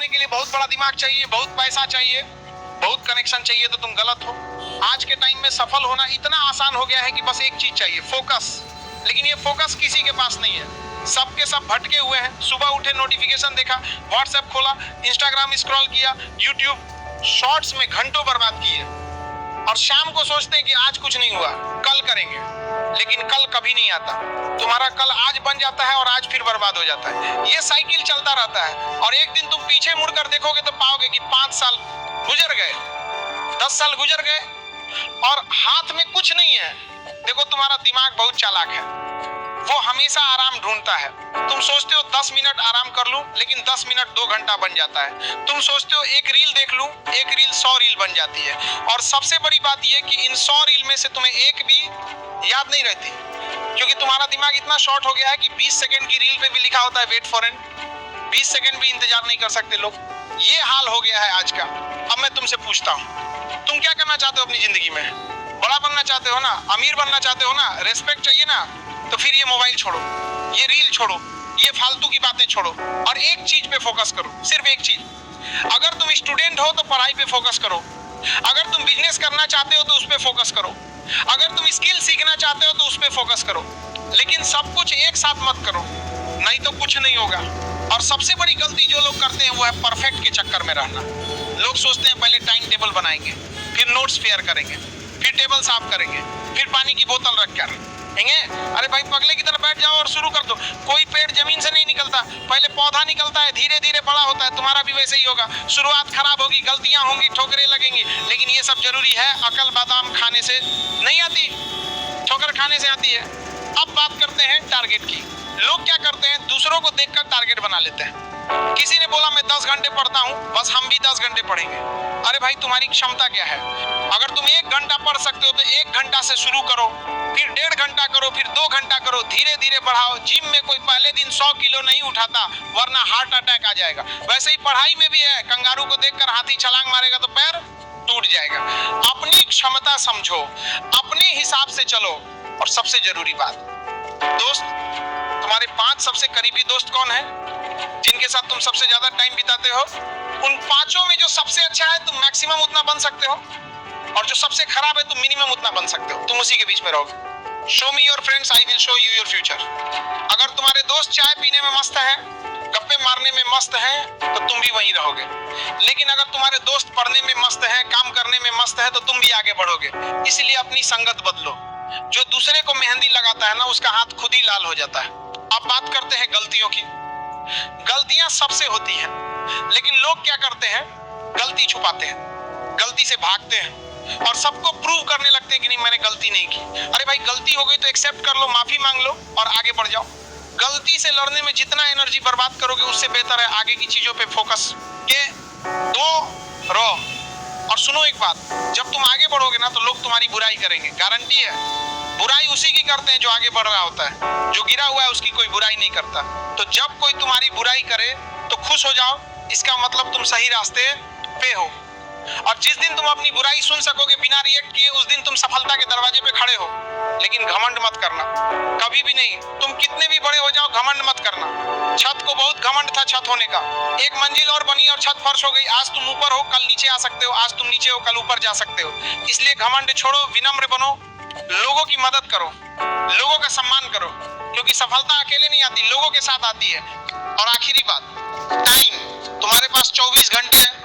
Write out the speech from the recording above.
होने के लिए बहुत बड़ा दिमाग चाहिए, बहुत पैसा चाहिए, बहुत कनेक्शन चाहिए, तो तुम गलत हो। आज के टाइम में सफल होना इतना आसान हो गया है कि बस एक चीज चाहिए, फोकस। लेकिन ये फोकस किसी के पास नहीं है। सबके सब भटके हुए हैं। सुबह उठे, नोटिफिकेशन देखा, व्हाट्सएप खोला, इंस्टाग्राम स्क्रॉल किया, यूट्यूब शॉर्ट्स में घंटों बर्बाद किए, और शाम को सोचते हैं कि आज कुछ नहीं हुआ, कल करेंगे। लेकिन कल कभी नहीं आता। तुम्हारा कल आज बन जाता है और आज फिर बर्बाद हो जाता है। ये साइकिल चलता रहता है, और एक दिन तुम पीछे मुड़कर देखोगे तो पाओगे कि 5 साल गुजर गए, 10 साल गुजर गए, और हाथ में कुछ नहीं है। देखो, तुम्हारा दिमाग बहुत चालाक है, वो हमेशा आराम ढूंढता है। तुम सोचते हो 10 मिनट आराम कर लूं, लेकिन 10 मिनट 2 घंटा बन जाता है। तुम सोचते हो एक रील देख लूं, एक रील 100 रील बन जाती है। और सबसे बड़ी बात यह कि इन 100 रील में से तुम्हें एक भी याद नहीं रहती, क्योंकि तुम्हारा दिमाग इतना शॉर्ट हो गया है कि 20 सेकंड की रील पे भी लिखा होता है वेट फॉर एंड। 20 सेकंड भी इंतजार नहीं कर सकते लोग। ये हाल हो गया है आज का। अब मैं तुमसे पूछता हूँ, तुम क्या करना चाहते हो अपनी जिंदगी में? बड़ा बनना चाहते हो ना, अमीर बनना चाहते हो ना, रेस्पेक्ट चाहिए ना, तो फिर ये मोबाइल छोड़ो, ये रील छोड़ो, ये फालतू की बातें छोड़ो, और एक चीज पे फोकस करो, सिर्फ एक चीज। अगर तुम स्टूडेंट हो तो पढ़ाई पे फोकस करो, अगर तुम बिजनेस करना चाहते हो तो उस पे फोकस करो, अगर तुम स्किल सीखना चाहते हो तो उस पे फोकस करो। लेकिन सब कुछ एक साथ मत करो, नहीं तो कुछ नहीं होगा। और सबसे बड़ी गलती जो लोग करते हैं वो है परफेक्ट के चक्कर में रहना। लोग सोचते हैं पहले टाइम टेबल बनाएंगे, फिर नोट्स फेयर करेंगे, फिर टेबल साफ करेंगे, फिर पानी की बोतल रखकर कहेंगे अरे भाई पगले की तरह बैठ जाओ और शुरू कर दो। कोई पेड़ जमीन से नहीं निकलता, पहले पौधा निकलता है, धीरे धीरे बड़ा होता है। तुम्हारा भी वैसे ही होगा, शुरुआत खराब होगी, गलतियां होंगी, ठोकरें लगेंगी, लेकिन ये सब जरूरी है। अकल बादाम खाने से नहीं आती, ठोकर खाने से आती है। अब बात करते हैं टारगेट की। लोग क्या करते हैं, दूसरों को देखकर टारगेट बना लेते हैं। किसी ने बोला मैं 10 घंटे पढ़ता हूं, बस हम भी 10 घंटे पढ़ेंगे। अरे भाई तुम्हारी क्षमता क्या है? अगर तुम 1 घंटा पढ़ सकते हो तो 1 घंटा से शुरू करो, फिर 1.5 घंटा करो, फिर 2 घंटा करो, धीरे धीरे बढ़ाओ। जिम में कोई पहले दिन 100 किलो नहीं उठाता, वरना हार्ट अटैक आ जाएगा। वैसे ही पढ़ाई में भी है, कंगारू को देखकर हाथी छलांग मारेगा तो पैर टूट जाएगा। अपनी क्षमता समझो, अपने हिसाब से चलो। और सबसे जरूरी बात, दोस्त, तुम्हारे 5 सबसे करीबी दोस्त कौन है, जिनके साथ तुम सबसे ज्यादा टाइम बिताते हो? उन 5 में जो सबसे अच्छा है तुम मैक्सिमम उतना बन सकते हो, और जो सबसे खराब है तुम मिनिमम उतना बन सकते हो। तुम उसी के बीच में रहोगे। Show me your friends, I will show you your future. अगर तुम्हारे दोस्त चाय पीने में मस्त हैं, गप्पे मारने में मस्त हैं, तो तुम भी वहीं रहोगे। लेकिन अगर तुम्हारे दोस्त पढ़ने में मस्त हैं, काम करने में मस्त है, तो तुम भी आगे बढ़ोगे। इसलिए अपनी संगत बदलो। जो दूसरे को मेहंदी लगाता है ना, उसका हाथ खुद ही लाल हो जाता है। अब बात करते हैं गलतियों की। गलतियां सबसे होती हैं, लेकिन लोग क्या करते हैं, गलती छुपाते हैं, गलती से भागते हैं, और सबको प्रूव करने लगते हैं कि नहीं मैंने गलती नहीं की। अरे भाई गलती हो गई तो एक्सेप्ट कर लो, माफी मांग लो और आगे बढ़ जाओ। गलती से लड़ने में जितना एनर्जी बर्बाद करोगे उससे बेहतर है आगे की चीजों पे फोकस के दो रहो। और सुनो एक बात, जब तुम आगे बढ़ोगे ना तो लोग तुम्हारी बुराई करेंगे, गारंटी है। बुराई उसी की करते हैं जो आगे बढ़ रहा होता है, जो गिरा हुआ है उसकी कोई बुराई नहीं करता। तो जब कोई तुम्हारी बुराई करे तो खुश हो जाओ, इसका मतलब तुम सही रास्ते पे हो। और जिस दिन तुम अपनी बुराई सुन सकोगे बिना रिएक्ट किए, उस दिन तुम सफलता के दरवाजे पे खड़े हो। लेकिन घमंड मत करना, कभी भी नहीं। तुम कितने भी बड़े हो जाओ, घमंड मत करना। छत को बहुत घमंड था छत होने का, 1 मंजिल और बनी और छत फर्श हो गई। आज तुम ऊपर हो, कल नीचे आ सकते हो, आज तुम नीचे हो, कल ऊपर जा सकते हो। इसलिए घमंड छोड़ो, विनम्र बनो, लोगों की मदद करो, लोगों का सम्मान करो, क्योंकि सफलता अकेले नहीं आती, लोगों के साथ आती है। और आखिरी बात, टाइम। तुम्हारे पास 24 घंटे है,